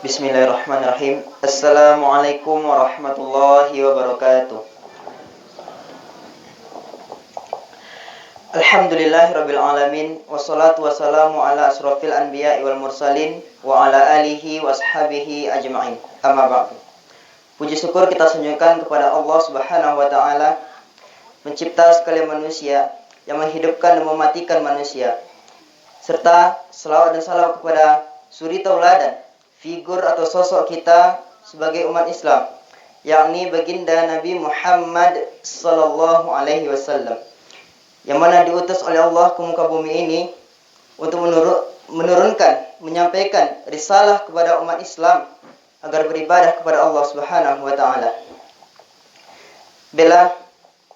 Bismillahirrahmanirrahim. Assalamualaikum warahmatullahi wabarakatuh. Alhamdulillahirabbil alamin wassalatu wassalamu ala asrofil anbiya'i wal mursalin wa ala alihi washabihi ajma'in. Amma ba'du. Puji syukur kita sunjukkan kepada Allah Subhanahu wa taala, pencipta sekalian manusia, yang menghidupkan dan mematikan manusia. Serta selawat dan salam kepada suri tauladan, figur atau sosok kita sebagai umat Islam, yakni baginda Nabi Muhammad sallallahu alaihi wasallam, yang mana diutus oleh Allah ke muka bumi ini untuk menyampaikan risalah kepada umat Islam agar beribadah kepada Allah Subhanahu wa taala. Bila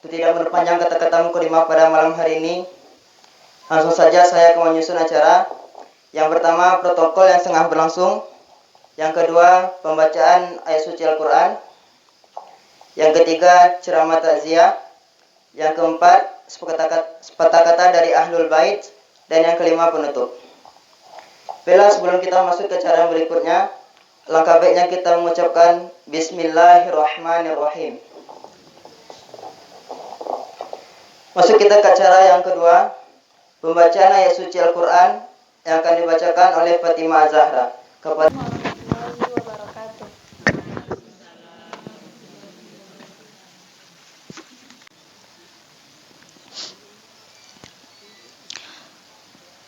tidak berpanjang kata-kata mukadimah pada malam hari ini, langsung saja saya akan menyusun acara. Yang pertama, protokol yang tengah berlangsung. Yang kedua, pembacaan ayat suci Al-Quran. Yang ketiga, ceramah takziah. Yang keempat, sepatah kata dari Ahlul Bait. Dan yang kelima, penutup. Bila sebelum kita masuk ke acara berikutnya, langkah baiknya kita mengucapkan Bismillahirrahmanirrahim. Masuk kita ke acara yang kedua, pembacaan ayat suci Al-Quran yang akan dibacakan oleh Fatimah Zahra. Kepada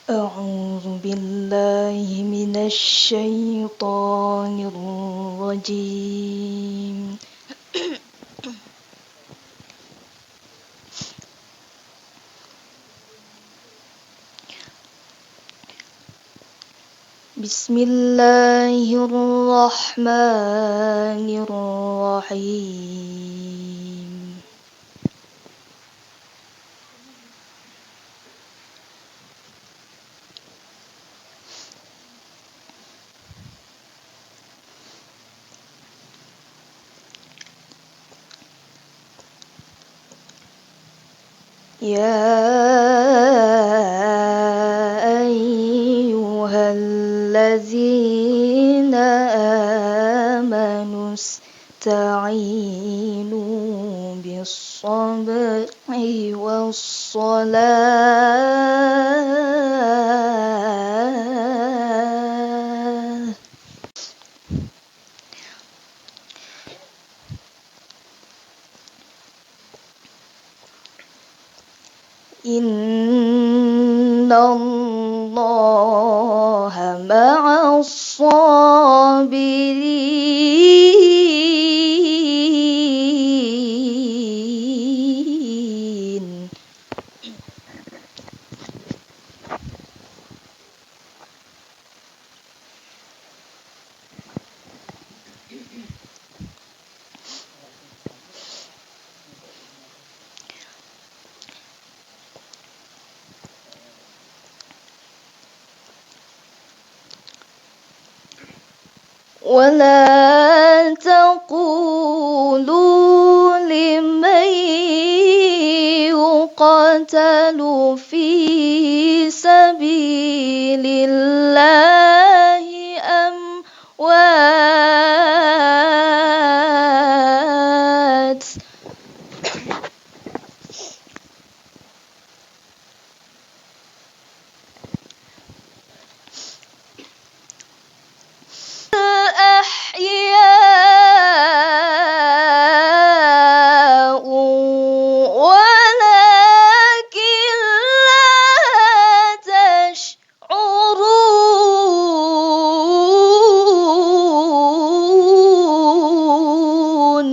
أعوذ بالله من الشيطان الرجيم بسم الله الرحمن الرحيم يا أيها الذين آمنوا استعينوا بالصبر والصلاة إن الله مع الصابرين ولا تقولوا لمن يقتل في سبيل الله أموات أحياء ولكن لا تشعرون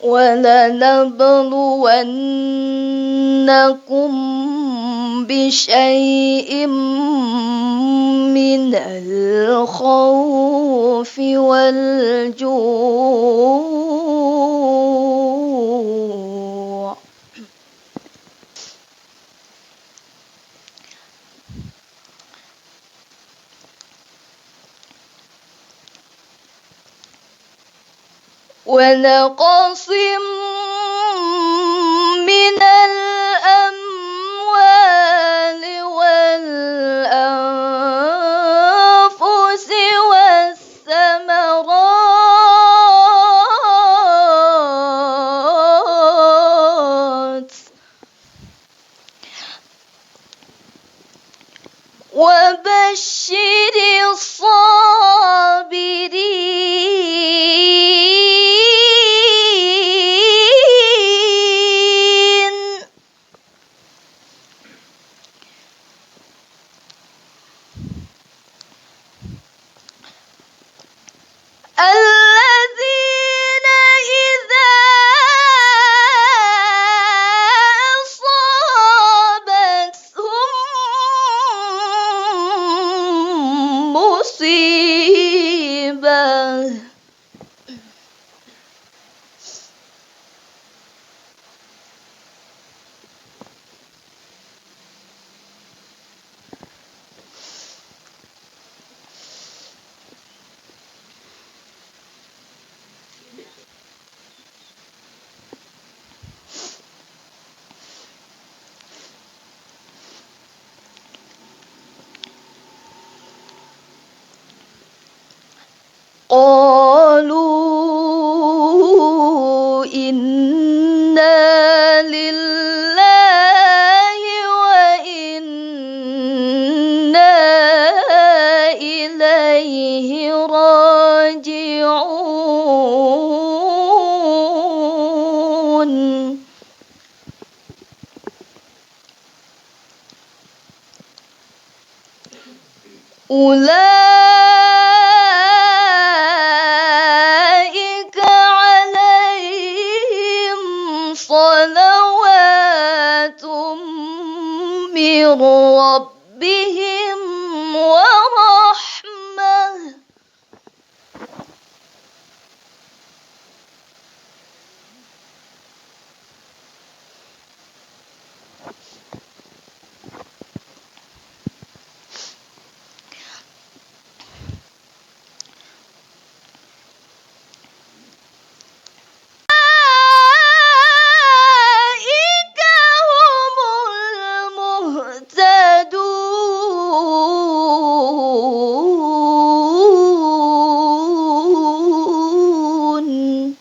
ولنبلونكم بشيء من الخوف والجوع ونقص من الأموال والأنفس والثمرات وبشر الصابرين الذين إذا أصابتهم مصيبة قالوا إنا لله وإنا إليه راجعون أولئك عليهم صلوات من ربهم ورحمة أولئك هم المهتدون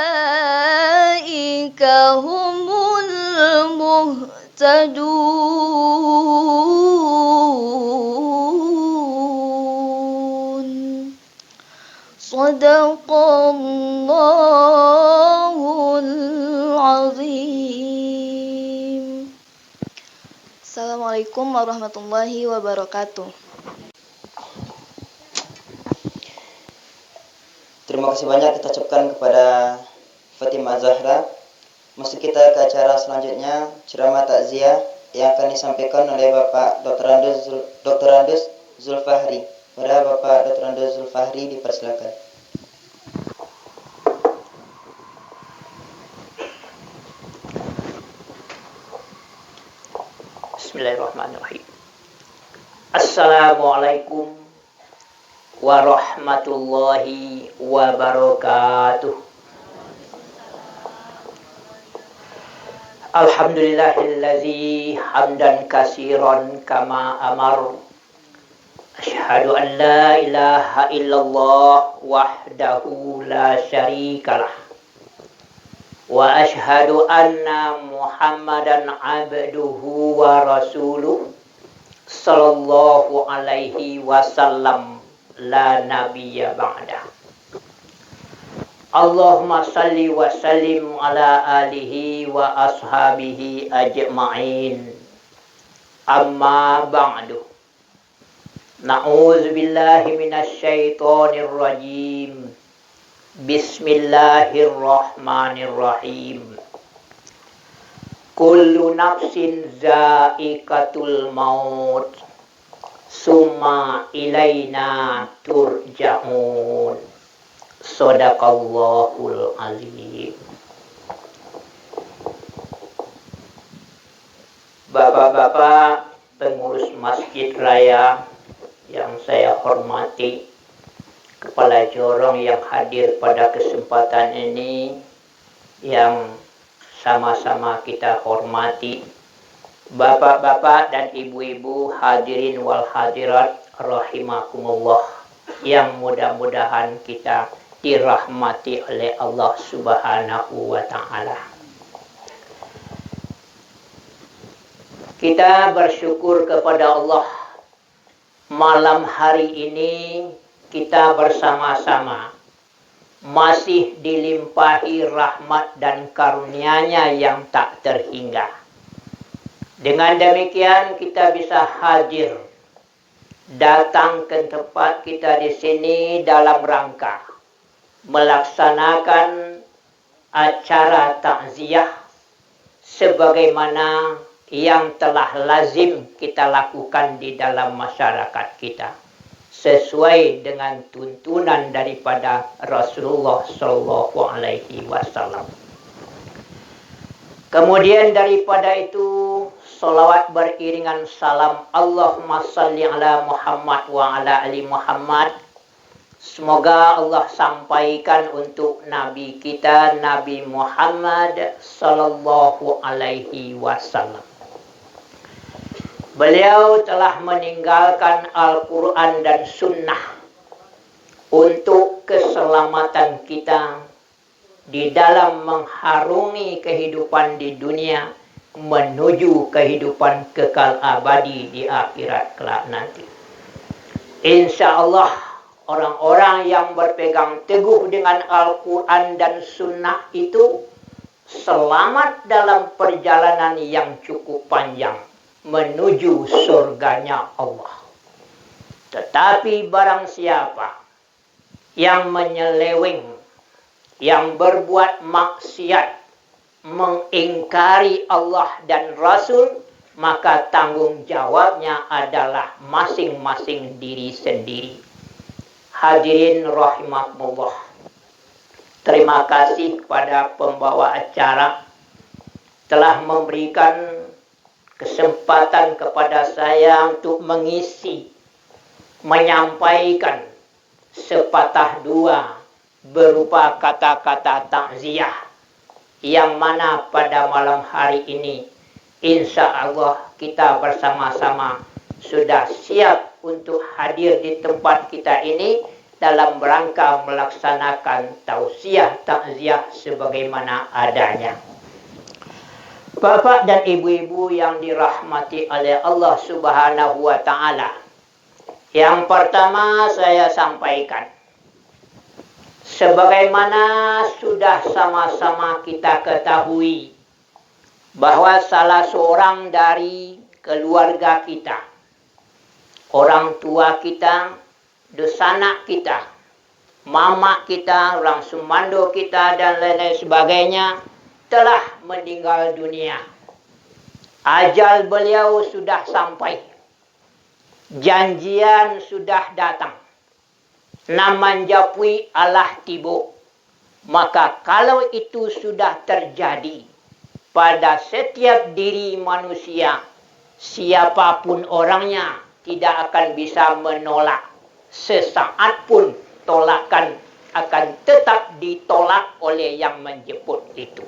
وأولئك هم المهتدون صدق الله العظيم. Assalamualaikum warahmatullahi wabarakatuh. Terima kasih banyak kita ucapkan kepada Fatimah Zahra. Masuk kita ke acara selanjutnya, ceramah takziah yang akan disampaikan oleh Bapak Dr. Andus Zulfahri. Kepada Bapak Dr. Andus Zulfahri dipersilakan. Bismillahirrahmanirrahim. Assalamualaikum warahmatullahi wabarakatuh. Alhamdulillahillazi hamdan kasiran kama amar. Asyhadu an la ilaha illallah wahdahu la syarikalah. Wa asyhadu anna Muhammadan abduhu wa rasuluh sallallahu alaihi wasallam la nabiyya ba'dah. Allahumma salli wa sallim ala alihi wa ashabihi ajma'in. Amma ba'du. Na'udzu billahi minasy syaithanir rajim. Bismillahirrahmanirrahim. Kullu nafsin za'iqatul maut. Summa ilaina turja'un. Shadaqallahul azim. Bapak-bapak pengurus Masjid Raya yang saya hormati, kepala jorong yang hadir pada kesempatan ini yang sama-sama kita hormati, bapak-bapak dan ibu-ibu hadirin wal hadirat rahimakumullah, yang mudah-mudahan kita dirahmati oleh Allah Subhanahu wa ta'ala. Kita bersyukur kepada Allah, malam hari ini kita bersama-sama masih dilimpahi rahmat dan karunia-Nya yang tak terhingga. Dengan demikian kita bisa hadir datang ke tempat kita di sini dalam rangka melaksanakan acara takziah sebagaimana yang telah lazim kita lakukan di dalam masyarakat kita, sesuai dengan tuntunan daripada Rasulullah Shallallahu Alaihi Wasallam. Kemudian daripada itu, salawat beriringan salam Allahumma salli ala Muhammad wa ala ali Muhammad. Semoga Allah sampaikan untuk Nabi kita, Nabi Muhammad Sallallahu Alaihi Wasallam. Beliau telah meninggalkan Al-Quran dan Sunnah untuk keselamatan kita di dalam mengharungi kehidupan di dunia menuju kehidupan kekal abadi di akhirat kelak nanti. Insya Allah orang-orang yang berpegang teguh dengan Al-Quran dan Sunnah itu selamat dalam perjalanan yang cukup panjang menuju surganya Allah. Tetapi barang siapa yang menyeleweng, yang berbuat maksiat, mengingkari Allah dan Rasul, maka tanggung jawabnya adalah masing-masing diri sendiri. Hadirin rahimakumullah, terima kasih kepada pembawa acara telah memberikan kesempatan kepada saya untuk mengisi, menyampaikan sepatah dua berupa kata-kata takziah, yang mana pada malam hari ini insya Allah kita bersama-sama sudah siap untuk hadir di tempat kita ini dalam rangka melaksanakan tausiah takziah sebagaimana adanya. Bapak dan ibu-ibu yang dirahmati oleh Allah Subhanahu wa ta'ala, yang pertama saya sampaikan, sebagaimana sudah sama-sama kita ketahui bahwa salah seorang dari keluarga kita, orang tua kita, desanak kita, mama kita, orang sumando kita, dan lain-lain sebagainya, telah meninggal dunia. Ajal beliau sudah sampai. Janjian sudah datang. Naman japui Allah tibo. Maka kalau itu sudah terjadi pada setiap diri manusia, siapapun orangnya tidak akan bisa menolak. Sesaat pun tolakan akan tetap ditolak oleh yang menjemput itu.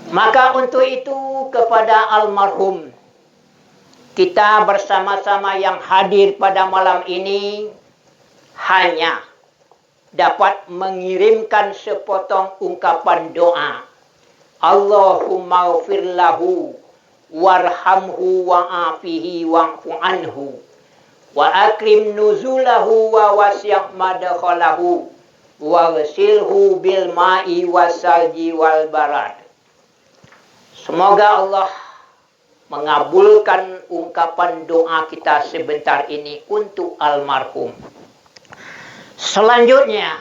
Maka untuk itu kepada almarhum, kita bersama-sama yang hadir pada malam ini hanya dapat mengirimkan sepotong ungkapan doa. Allahumma ghfir lahu warhamhu wa'afihi wa'fu anhu wa akrim nuzulahu wa wasi' madkhalahu wa ghsilhu bil ma'i wasalji wal barad. Semoga Allah mengabulkan ungkapan doa kita sebentar ini untuk almarhum. Selanjutnya,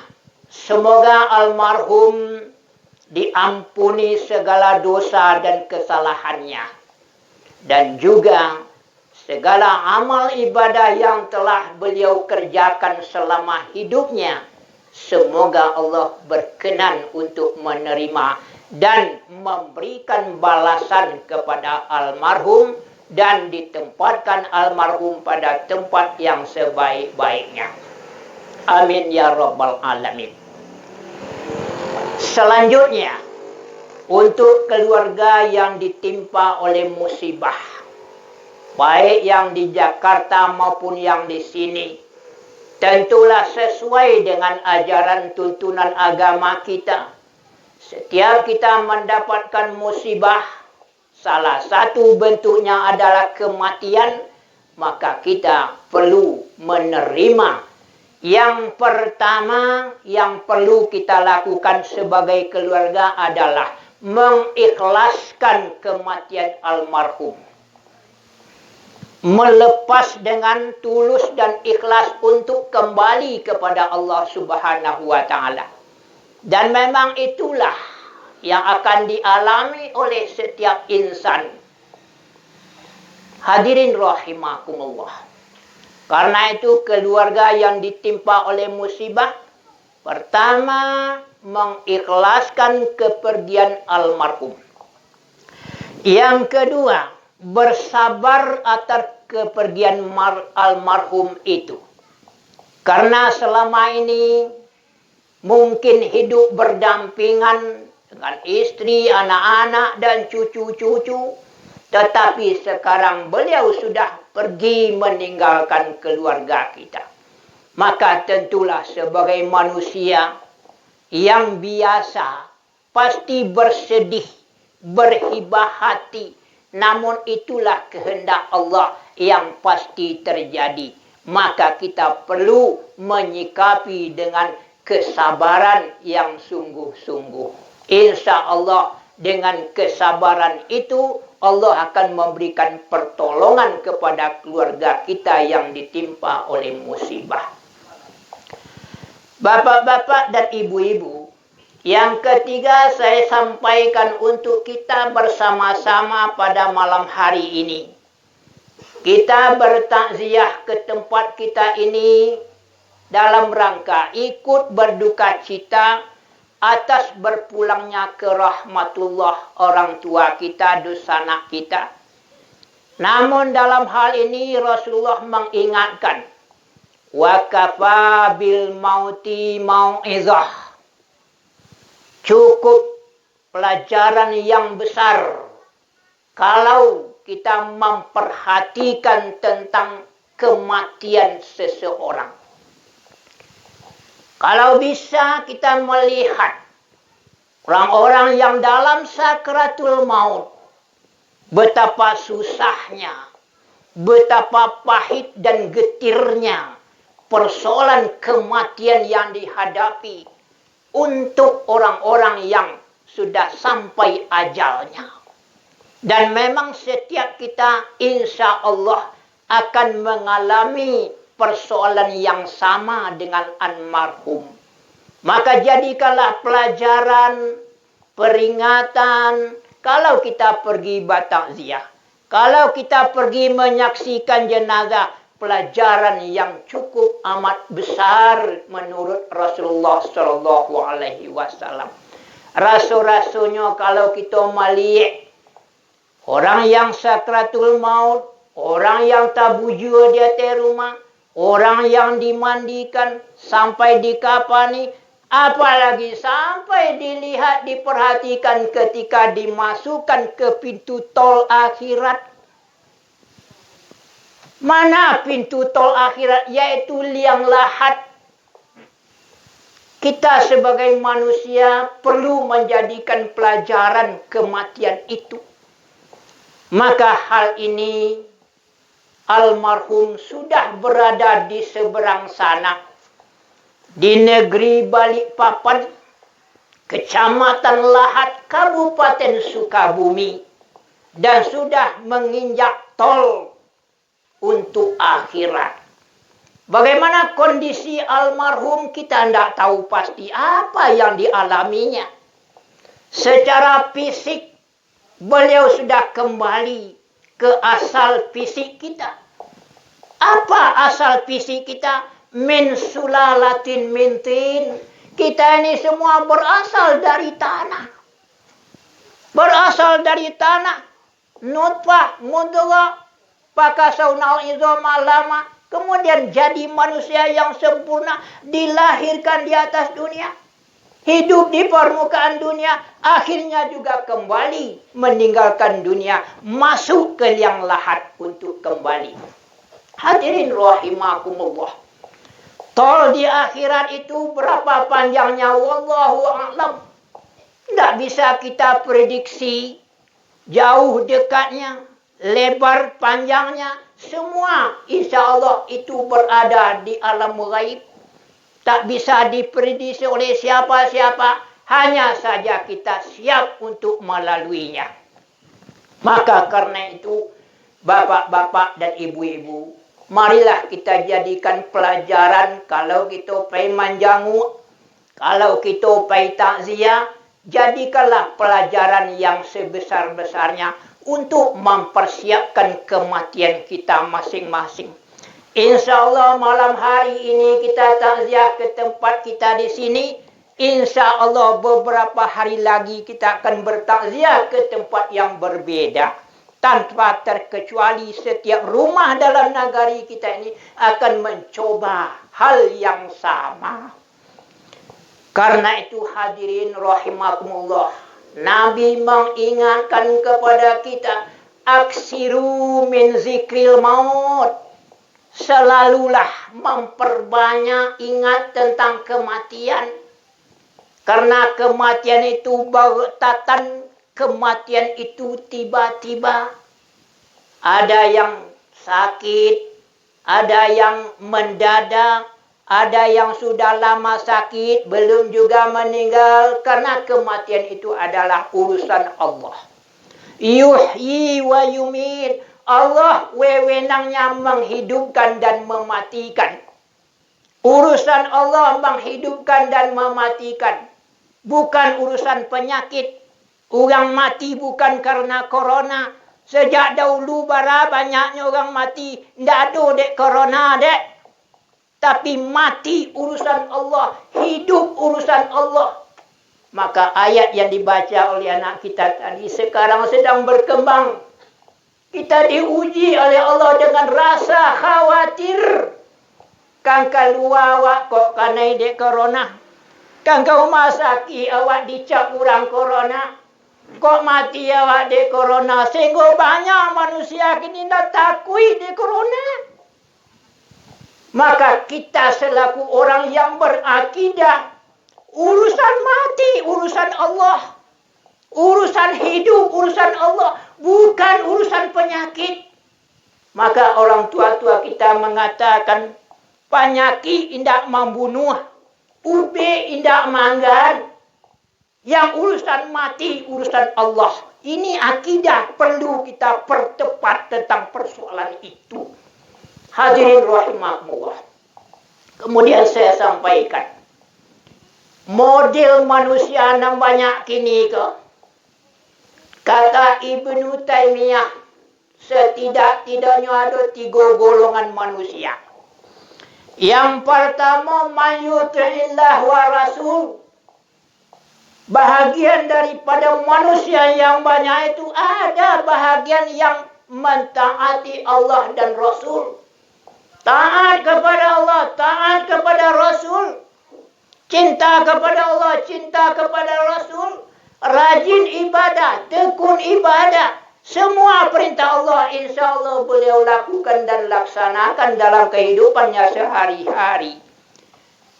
semoga almarhum diampuni segala dosa dan kesalahannya, dan juga segala amal ibadah yang telah beliau kerjakan selama hidupnya, Semoga Allah berkenan untuk menerima dan memberikan balasan kepada almarhum dan ditempatkan almarhum pada tempat yang sebaik-baiknya. Amin ya rabbal alamin. Selanjutnya, untuk keluarga yang ditimpa oleh musibah, baik yang di Jakarta maupun yang di sini, tentulah sesuai dengan ajaran tuntunan agama kita. Setiap kita mendapatkan musibah, salah satu bentuknya adalah kematian, maka kita perlu menerima. Yang pertama yang perlu kita lakukan sebagai keluarga adalah mengikhlaskan kematian almarhum. Melepas dengan tulus dan ikhlas untuk kembali kepada Allah Subhanahu wa Ta'ala. Dan memang itulah yang akan dialami oleh setiap insan. Hadirin rahimakumullah. Karena itu keluarga yang ditimpa oleh musibah, pertama mengikhlaskan kepergian almarhum. Yang kedua, bersabar atas kepergian almarhum itu. Karena selama ini mungkin hidup berdampingan dengan istri, anak-anak, dan cucu-cucu. Tetapi sekarang beliau sudah pergi meninggalkan keluarga kita. Maka tentulah sebagai manusia yang biasa pasti bersedih, berhibah hati. Namun itulah kehendak Allah yang pasti terjadi. Maka kita perlu menyikapi dengan kesabaran yang sungguh-sungguh. Insya Allah dengan kesabaran itu Allah akan memberikan pertolongan kepada keluarga kita yang ditimpa oleh musibah. Bapak-bapak dan ibu-ibu, yang ketiga saya sampaikan untuk kita bersama-sama pada malam hari ini. Kita bertakziah ke tempat kita ini dalam rangka ikut berduka cita atas berpulangnya ke rahmatullah orang tua kita, dosanak kita. Namun dalam hal ini Rasulullah mengingatkan, wa kafa bil mauti mau'izah. Cukup pelajaran yang besar kalau kita memperhatikan tentang kematian seseorang. Kalau bisa kita melihat orang-orang yang dalam sakratul maut, betapa susahnya, betapa pahit dan getirnya persoalan kematian yang dihadapi untuk orang-orang yang sudah sampai ajalnya. Dan memang setiap kita insya Allah akan mengalami persoalan yang sama dengan almarhum. Maka jadikanlah pelajaran, peringatan, kalau kita pergi bertakziah, kalau kita pergi menyaksikan jenazah, pelajaran yang cukup amat besar menurut Rasulullah Shallallahu Alaihi Wasallam. Rasul-rasulnya kalau kita melihat orang yang sakratul maut, orang yang tabujur di atas rumah, orang yang dimandikan sampai dikafani, apalagi sampai dilihat, diperhatikan ketika dimasukkan ke pintu tol akhirat. Mana pintu tol akhirat? Yaitu liang lahat. Kita sebagai manusia perlu menjadikan pelajaran kematian itu. Maka hal ini almarhum sudah berada di seberang sana, di negeri Balikpapan, Kecamatan Lahat, Kabupaten Sukabumi, dan sudah menginjak tol untuk akhirat. Bagaimana kondisi almarhum kita tidak tahu pasti apa yang dialaminya. Secara fisik beliau sudah kembali ke asal fisik kita. Apa asal fisik kita? min sulalatin min tin. Kita ini semua berasal dari tanah. Berasal dari tanah. Nutfah, mudghah, fakasawnal izama lama. Kemudian jadi manusia yang sempurna, dilahirkan di atas dunia. Hidup di permukaan dunia, akhirnya juga kembali meninggalkan dunia, masuk ke liang lahat untuk kembali. Hadirin rahimakumullah. Tol di akhirat itu berapa panjangnya? Wallahu a'lam. Tidak bisa kita prediksi jauh dekatnya, lebar panjangnya. Semua insya Allah itu berada di alam ghaib. Tak bisa diprediksi oleh siapa-siapa. Hanya saja kita siap untuk melaluinya. Maka karena itu, bapak-bapak dan ibu-ibu, marilah kita jadikan pelajaran kalau kita pergi manjangu, kalau kita pergi takziah, jadikanlah pelajaran yang sebesar-besarnya untuk mempersiapkan kematian kita masing-masing. Insya Allah malam hari ini kita takziah ke tempat kita di sini. Insya Allah beberapa hari lagi kita akan bertakziah ke tempat yang berbeda. Tanpa terkecuali setiap rumah dalam negari kita ini akan mencoba hal yang sama. Karena itu hadirin rahimakumullah, Nabi mengingatkan kepada kita, aksiru min zikril maut. Selalulah memperbanyak ingat tentang kematian. Karena kematian itu baghtatan, kematian itu tiba-tiba. Ada yang sakit, ada yang mendadak, ada yang sudah lama sakit, belum juga meninggal. Karena kematian itu adalah urusan Allah. Yuhyi wa yumit. Allah wewenangnya menghidupkan dan mematikan. Urusan Allah menghidupkan dan mematikan. Bukan urusan penyakit. Orang mati bukan karena corona. Sejak dahulu bara banyaknya orang mati. Tidak ada dek corona dek. Tapi mati urusan Allah. Hidup urusan Allah. Maka ayat yang dibaca oleh anak kita tadi sekarang sedang berkembang. Kita diuji oleh Allah dengan rasa khawatir. Kang keluar awak kok kanai dek corona. Kang ke rumah sakit awak dicap orang corona. Kok mati awak dek corona. Sehingga banyak manusia kini dah takut dek corona. Maka kita selaku orang yang berakidah. Urusan mati, urusan Allah. Urusan hidup, urusan Allah. Bukan urusan penyakit. Maka orang tua-tua kita mengatakan, penyakit tidak membunuh. Ube tidak manggan. Yang urusan mati, urusan Allah. Ini akidah perlu kita pertepat tentang persoalan itu. Hadirin rahimahullah. Kemudian saya sampaikan. Model manusia yang banyak kini ke. Kata Ibnu Taimiyah, setidak-tidaknya ada 3 golongan manusia. Yang pertama, man yuti'illah wa rasul. Bahagian daripada manusia yang banyak itu ada bahagian yang mentaati Allah dan Rasul. Taat kepada Allah, taat kepada Rasul. Cinta kepada Allah, cinta kepada Rasul. Rajin ibadah, tekun ibadah. Semua perintah Allah insya Allah beliau lakukan dan laksanakan dalam kehidupannya sehari-hari.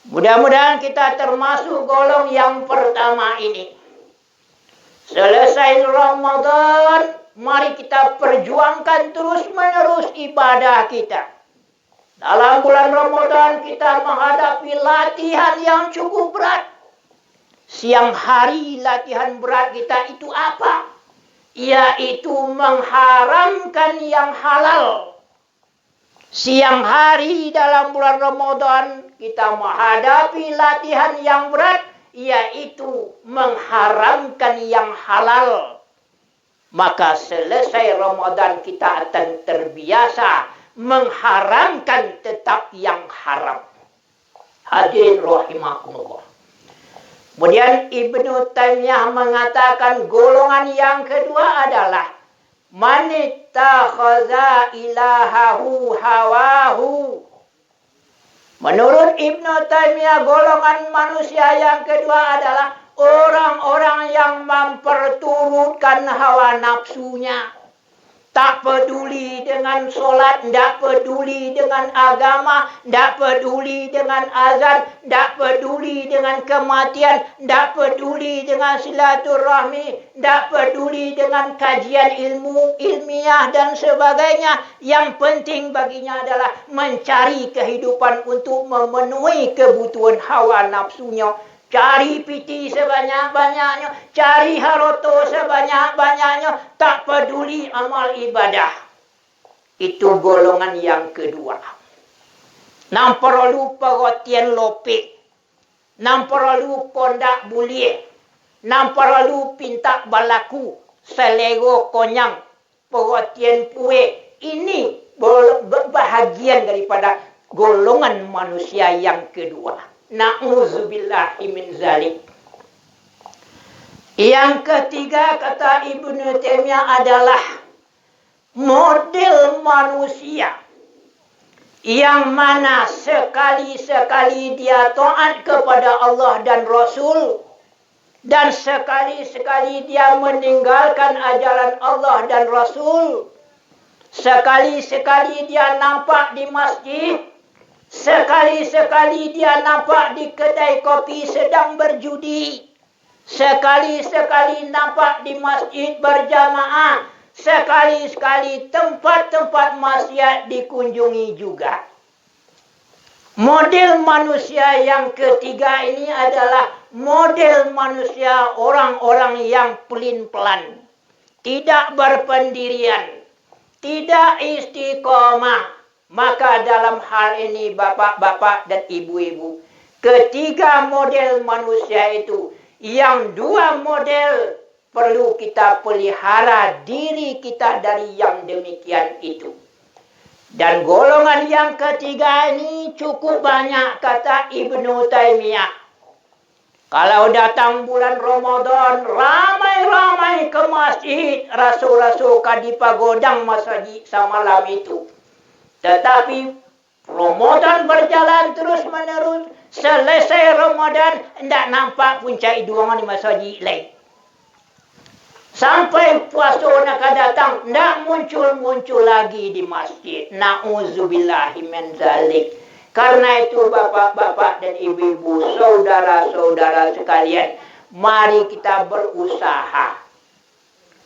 Mudah-mudahan kita termasuk golong yang pertama ini. Selesai Ramadan, mari kita perjuangkan terus-menerus ibadah kita. Dalam bulan Ramadan kita menghadapi latihan yang cukup berat. Siang hari latihan berat kita itu apa? Yaitu mengharamkan yang halal. Siang hari dalam bulan Ramadan kita menghadapi latihan yang berat, yaitu mengharamkan yang halal. Maka selesai Ramadan kita akan terbiasa mengharamkan tetap yang haram. Hadirin rahimakumullah. Kemudian Ibnu Taimiyah mengatakan golongan yang kedua adalah man ittakhadha ilahahu hawahu. Menurut Ibnu Taimiyah, golongan manusia yang kedua adalah orang-orang yang memperturutkan hawa nafsunya. Tak peduli dengan solat, tak peduli dengan agama, tak peduli dengan azan, tak peduli dengan kematian, tak peduli dengan silaturahmi, tak peduli dengan kajian ilmu, ilmiah dan sebagainya. Yang penting baginya adalah mencari kehidupan untuk memenuhi kebutuhan hawa nafsunya. Cari piti sebanyak-banyaknya, cari haroto sebanyak-banyaknya, tak peduli amal ibadah. Itu golongan yang kedua. Nam perlu perhatian lope, nam perlu kondak bulie, nam perlu pintak balaku, selego konyang, perhatian pue. Ini bahagian daripada golongan manusia yang kedua. Na'udzubillahi min zalik. Yang ketiga kata Ibnu Taimiyah adalah model manusia yang mana sekali-sekali dia taat kepada Allah dan Rasul, dan sekali-sekali dia meninggalkan ajaran Allah dan Rasul. Sekali-sekali dia nampak di masjid, sekali-sekali dia nampak di kedai kopi sedang berjudi. Sekali-sekali nampak di masjid berjamaah. Sekali-sekali tempat-tempat maksiat dikunjungi juga. Model manusia yang ketiga ini adalah model manusia orang-orang yang pelin-pelan, tidak berpendirian, tidak istiqomah. Maka dalam hal ini bapak-bapak dan ibu-ibu, ketiga model manusia itu, yang dua model perlu kita pelihara diri kita dari yang demikian itu. Dan golongan yang ketiga ini cukup banyak kata Ibnu Taimiyah. Kalau datang bulan Ramadan, ramai-ramai ke masjid, rasul-rasul kadi pagodang masjid samalam itu. Tetapi Ramadan berjalan terus-menerus. Selesai Ramadan, tidak nampak puncak iduangan di masjid lain. Sampai puasa nak datang, tidak muncul-muncul lagi di masjid. Na'udzubillahi min zalik. Karena itu bapak-bapak dan ibu-ibu, saudara-saudara sekalian, mari kita berusaha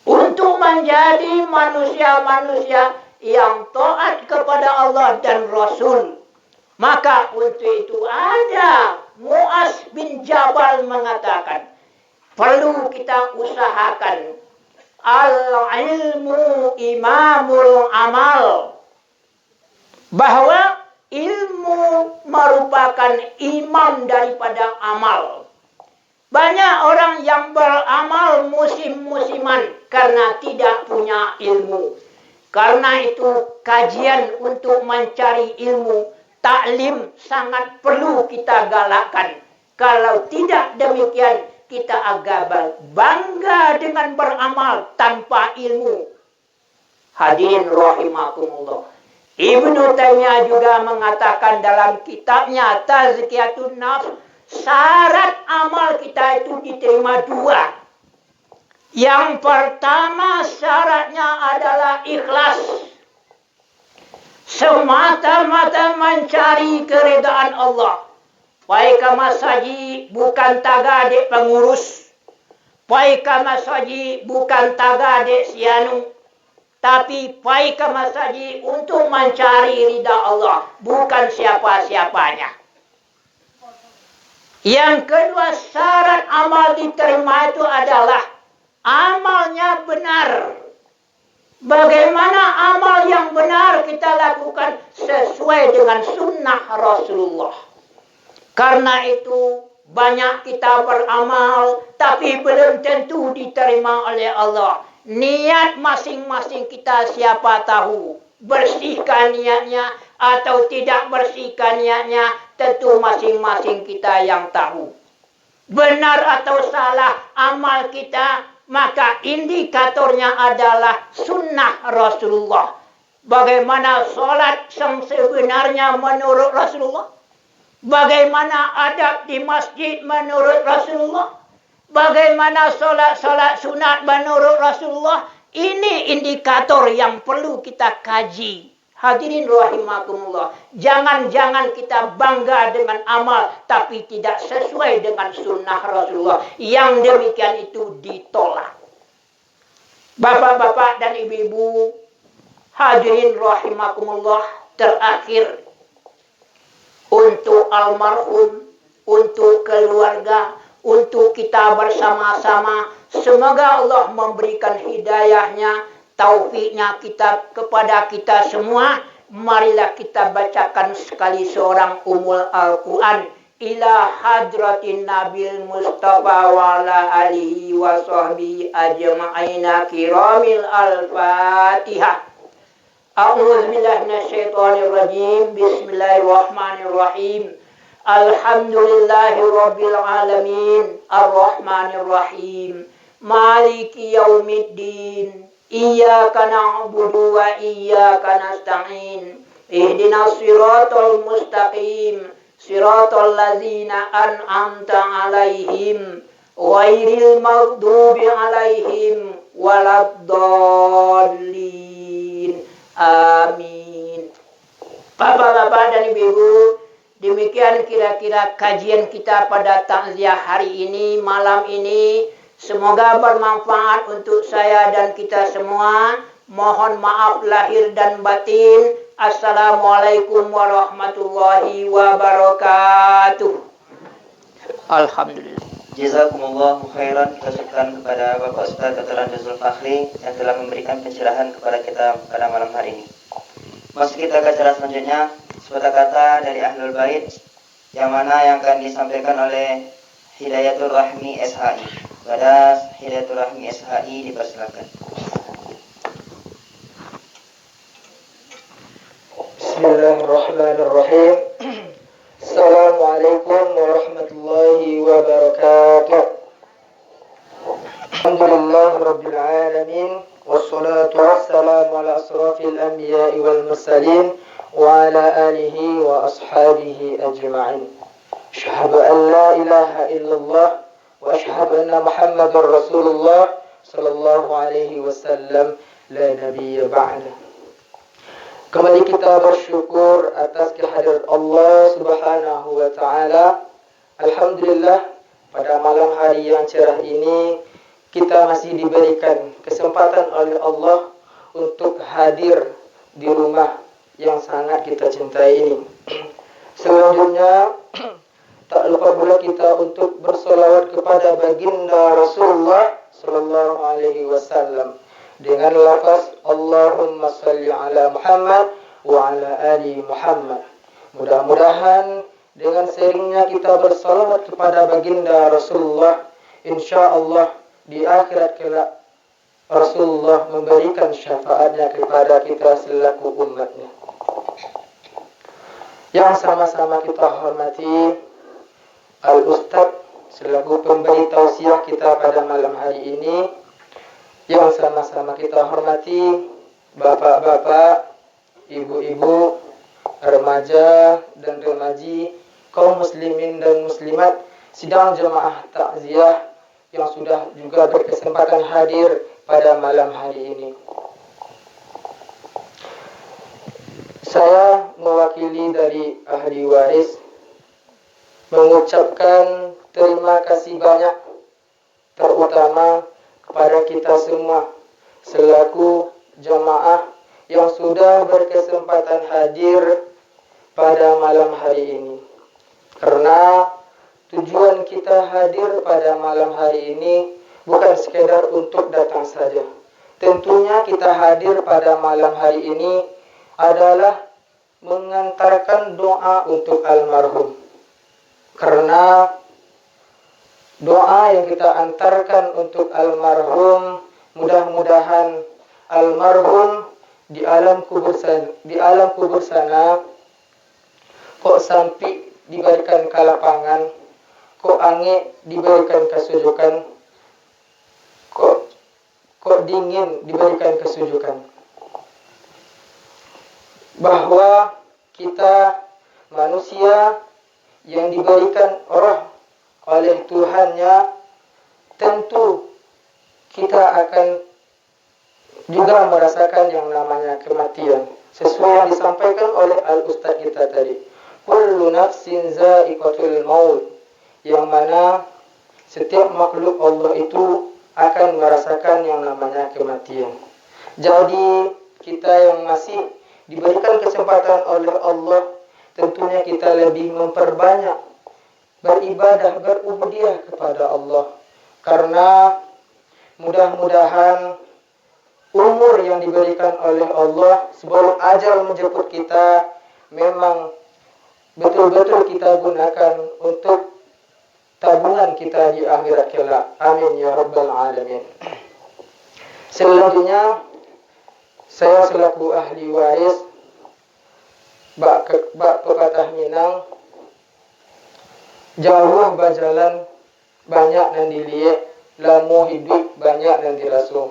untuk menjadi manusia-manusia yang taat kepada Allah dan Rasul. Maka untuk itu ada Mu'az bin Jabal mengatakan, perlu kita usahakan al-ilmu imamul amal, bahwa ilmu merupakan imam daripada amal. Banyak orang yang beramal musim-musiman karena tidak punya ilmu. Karena itu kajian untuk mencari ilmu, taklim sangat perlu kita galakkan. Kalau tidak demikian, kita agak bangga dengan beramal tanpa ilmu. Hadirin rahimakumullah. Ibnu Taimiyah juga mengatakan dalam kitabnya Tazkiyatun Nafs, syarat amal kita itu diterima dua. Yang pertama syaratnya adalah ikhlas. Semata-mata mencari keridaan Allah. Paika masaji bukan taga dek pengurus. Paika masaji bukan taga dek sianu. Tapi paika masaji untuk mencari ridha Allah. Bukan siapa-siapanya. Yang kedua syarat amal diterima itu adalah amalnya benar. Bagaimana amal yang benar kita lakukan sesuai dengan sunnah Rasulullah. Karena itu banyak kita beramal tapi belum tentu diterima oleh Allah. Niat masing-masing kita siapa tahu. Bersihkan niatnya atau tidak bersihkan niatnya. tentu masing-masing kita yang tahu. Benar atau salah amal kita, maka indikatornya adalah sunnah Rasulullah. Bagaimana sholat yang sebenarnya menurut Rasulullah? Bagaimana adab di masjid menurut Rasulullah? Bagaimana sholat sunat menurut Rasulullah? Ini indikator yang perlu kita kaji. Hadirin rahimakumullah. Jangan-jangan kita bangga dengan amal tapi tidak sesuai dengan sunnah Rasulullah. Yang demikian itu ditolak. Bapak-bapak dan ibu-ibu, hadirin rahimakumullah, terakhir untuk almarhum, untuk keluarga, untuk kita bersama-sama, semoga Allah memberikan hidayahnya, taufiknya kepada kita semua. Marilah kita bacakan sekali seorang umul Al-Quran. Ila hadratin Nabil Mustafa wa ala alihi wa sahbihi ajma'ina kiramil al-Fatihah. A'udzu billahi minasyaitonir rajim. Bismillahirrahmanirrahim. Alhamdulillahi rabbil alamin. Arrahmanir rahim. Maliki yaumiddin. Iyyaka na'budu wa iyyaka nasta'in. Ihdinas siratal mustaqim. Siratal ladzina an'amta 'alaihim ghairil maghdubi 'alaihim waladdallin. Amin. Bapak-bapak dan ibu-ibu, demikian kira-kira kajian kita pada takziah hari ini, malam ini. Semoga bermanfaat untuk saya dan kita semua. Mohon maaf lahir dan batin. Assalamualaikum warahmatullahi wabarakatuh. Alhamdulillah. Jazakumullahu khairan. Kita syukurkan kepada Bapak Ustaz Dr. Jazul Fakhri yang telah memberikan pencerahan kepada kita pada malam hari ini. Masuk kita ke acara selanjutnya, sepatah kata dari Ahlul Bait yang mana yang akan disampaikan oleh Hidayatul Rahmi SHI. Pada Hidayatul Rahmi SHI dipersilakan. Bismillahirrahmanirrahim. Assalamualaikum warahmatullahi wabarakatuh. Alhamdulillah rabbil alamin. Wassalatu wassalamu ala asrafil anbiya'i wal mursalin wa ala alihi wa ashabihi ajma'in. Asyhadu an la ilaha illallah wa asyhadu anna Muhammadar Rasulullah sallallahu alaihi wasallam la nabiyya ba'da. Kembali kita bersyukur atas kehadirat Allah Subhanahu wa taala. Alhamdulillah, pada malam hari yang cerah ini kita masih diberikan kesempatan oleh Allah untuk hadir di rumah yang sangat kita cintai ini. Selanjutnya, tak lupa pula kita untuk bersolawat kepada baginda Rasulullah sallallahu alaihi wasallam dengan lafaz Allahumma salli ala Muhammad wa ala ali Muhammad. Mudah-mudahan dengan seringnya kita bersalawat kepada baginda Rasulullah, insya-Allah di akhirat kelak Rasulullah memberikan syafaatnya kepada kita selaku umatnya. Yang sama-sama kita hormati Al-Ustaz selaku pemberi tausiah kita pada malam hari ini. Yang sama-sama kita hormati bapak-bapak, ibu-ibu, remaja dan remaji, kaum muslimin dan muslimat, sidang jemaah takziah yang sudah juga berkesempatan hadir pada malam hari ini. Saya mewakili dari ahli waris mengucapkan terima kasih banyak, terutama kepada kita semua selaku jamaah yang sudah berkesempatan hadir pada malam hari ini. Karena tujuan kita hadir pada malam hari ini bukan sekedar untuk datang saja. Tentunya kita hadir pada malam hari ini adalah mengantarkan doa untuk almarhum. Karena doa yang kita antarkan untuk almarhum, mudah-mudahan almarhum di alam kubur sana kok sampai diberikan kelapangan, kok angin diberikan kesejukan, kok dingin diberikan kesejukan. Bahwa kita manusia yang diberikan roh oleh Tuhannya, tentu kita akan juga merasakan yang namanya kematian. Sesuai yang disampaikan oleh Al-Ustaz kita tadi, kullu nafsin za'iqatul maut, yang mana setiap makhluk Allah itu akan merasakan yang namanya kematian. Jadi kita yang masih diberikan kesempatan oleh Allah, tentunya kita lebih memperbanyak beribadah, berubudiyah kepada Allah. Karena mudah-mudahan umur yang diberikan oleh Allah sebelum ajal menjemput kita memang betul-betul kita gunakan untuk tabungan kita di akhirat kelak. Amin ya rabbal alamin. Selanjutnya, saya selaku ahli waris bak pepatah Minang, jauh berjalan banyak yang dilihat, lamu hidup banyak yang dirasuh.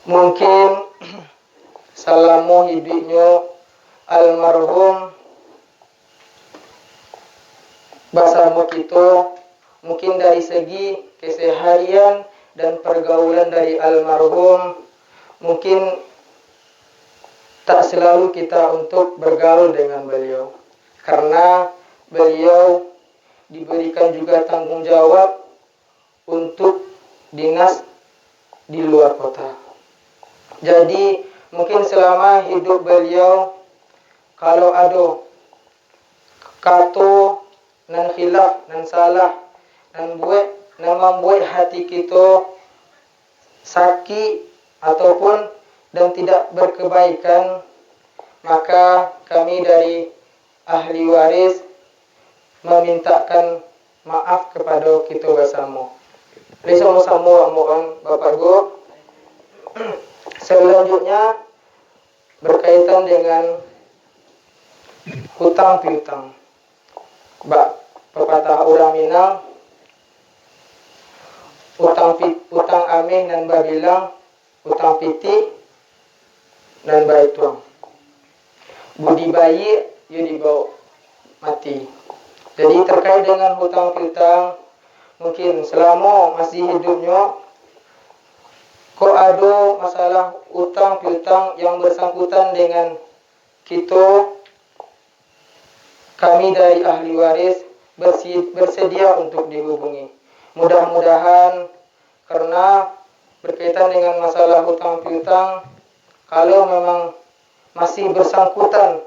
Mungkin salamu hidupnya almarhum bersama kita, mungkin dari segi keseharian dan pergaulan dari almarhum, mungkin tak selalu kita untuk bergaul dengan beliau, karena beliau diberikan juga tanggung jawab untuk dinas di luar kota. Jadi mungkin selama hidup beliau, kalau ada kata nan khilaf, nan salah, nan membuat hati kita sakit ataupun dan tidak berkebaikan, maka kami dari ahli waris memintakan maaf kepada kita bersama. Sama-sama mohon Bapak Guru. Selanjutnya berkaitan dengan hutang piutang. Pepatah orang Minang, utang ameh dan babilang, utang piti dan baik tuang. Budi bayi ia dibawa mati. Jadi terkait dengan hutang piutang, mungkin selama masih hidupnya, kok ada masalah utang piutang yang bersangkutan dengan kita, kami dari ahli waris bersedia untuk dihubungi. Mudah-mudahan, karena berkaitan dengan masalah hutang piutang, kalau memang masih bersangkutan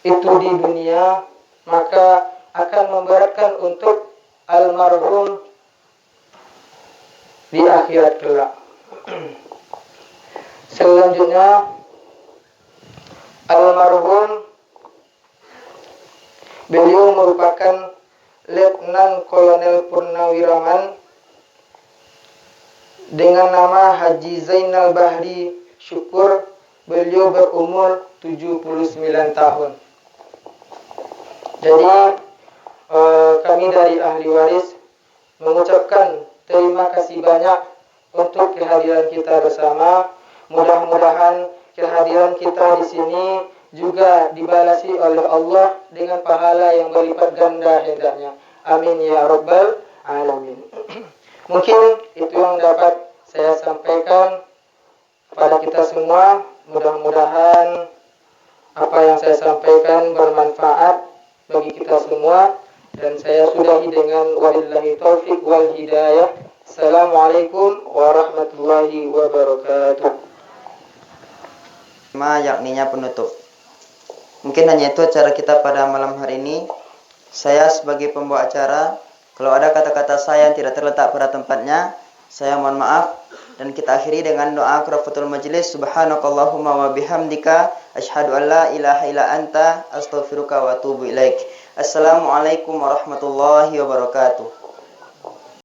itu di dunia, maka akan memberatkan untuk almarhum di akhirat kelak. Selanjutnya, almarhum beliau merupakan Letnan Kolonel Purnawiraman dengan nama Haji Zainal Bahri Syukur. Beliau berumur 79 tahun. Jadi kami dari ahli waris mengucapkan terima kasih banyak untuk kehadiran kita bersama. Mudah-mudahan kehadiran kita di sini juga dibalasi oleh Allah dengan pahala yang berlipat ganda hendaknya. Amin ya rabbal alamin. Mungkin itu yang dapat saya sampaikan pada kita semua. Mudah-mudahan apa yang saya sampaikan bermanfaat bagi kita semua. Dan saya sudahi dengan wabillahi taufiq wal hidayah. Assalamualaikum warahmatullahi wabarakatuh. Yakninya penutup. Mungkin hanya itu acara kita pada malam hari ini. Saya sebagai pembawa acara, kalau ada kata-kata saya yang tidak terletak pada tempatnya, saya mohon maaf. Dan kita akhiri dengan doa karafatul majlis. Subhanakallahumma wa bihamdika asyhadu an la ilaha illa anta astaghfiruka wa atubu ilaik. Assalamualaikum warahmatullahi wabarakatuh.